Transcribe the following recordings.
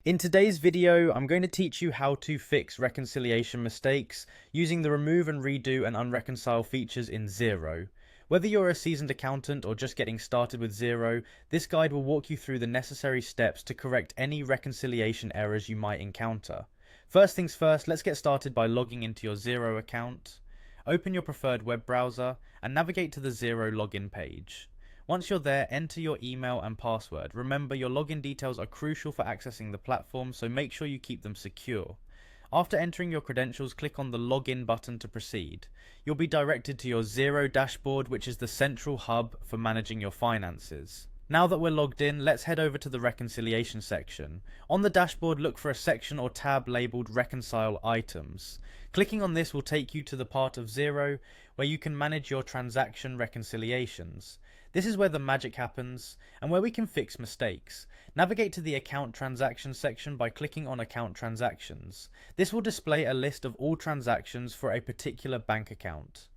In today's video, I'm going to teach you how to fix reconciliation mistakes using the remove and redo and unreconcile features in Xero. Whether you're a seasoned accountant or just getting started with Xero, this guide will walk you through the necessary steps to correct any reconciliation errors you might encounter. First things first, let's get started by logging into your Xero account. Open your preferred web browser and navigate to the Xero login page. Once you're there, enter your email and password. Remember, your login details are crucial for accessing the platform, so make sure you keep them secure. After entering your credentials, click on the login button to proceed. You'll be directed to your Xero dashboard, which is the central hub for managing your finances. Now that we're logged in, let's head over to the reconciliation section. On the dashboard, look for a section or tab labeled Reconcile Items. Clicking on this will take you to the part of Xero where you can manage your transaction reconciliations. This is where the magic happens and where we can fix mistakes. Navigate to the Account Transactions section by clicking on Account Transactions. This will display a list of all transactions for a particular bank account.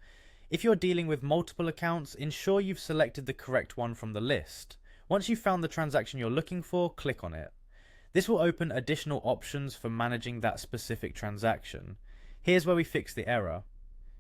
If you're dealing with multiple accounts, ensure you've selected the correct one from the list. Once you've found the transaction you're looking for, click on it. This will open additional options for managing that specific transaction. Here's where we fix the error.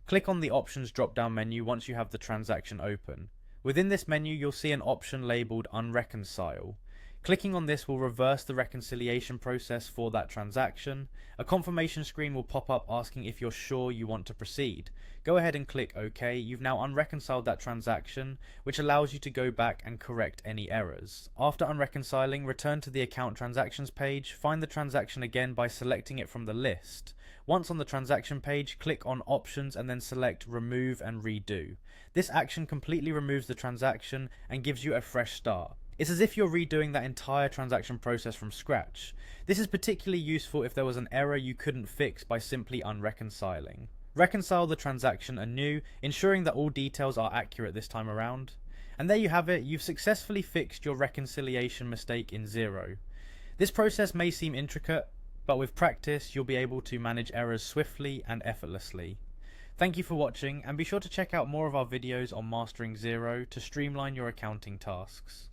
Click on the Options drop-down menu once you have the transaction open. Within this menu, you'll see an option labeled Unreconcile. Clicking on this will reverse the reconciliation process for that transaction. A confirmation screen will pop up asking if you're sure you want to proceed. Go ahead and click OK. You've now unreconciled that transaction, which allows you to go back and correct any errors. After unreconciling, return to the Account Transactions page. Find the transaction again by selecting it from the list. Once on the transaction page, click on Options and then select Remove and Redo. This action completely removes the transaction and gives you a fresh start. It's as if you're redoing that entire transaction process from scratch. This is particularly useful if there was an error you couldn't fix by simply unreconciling. Reconcile the transaction anew, ensuring that all details are accurate this time around. And there you have it, you've successfully fixed your reconciliation mistake in Xero. This process may seem intricate, but with practice you'll be able to manage errors swiftly and effortlessly. Thank you for watching, and be sure to check out more of our videos on mastering Xero to streamline your accounting tasks.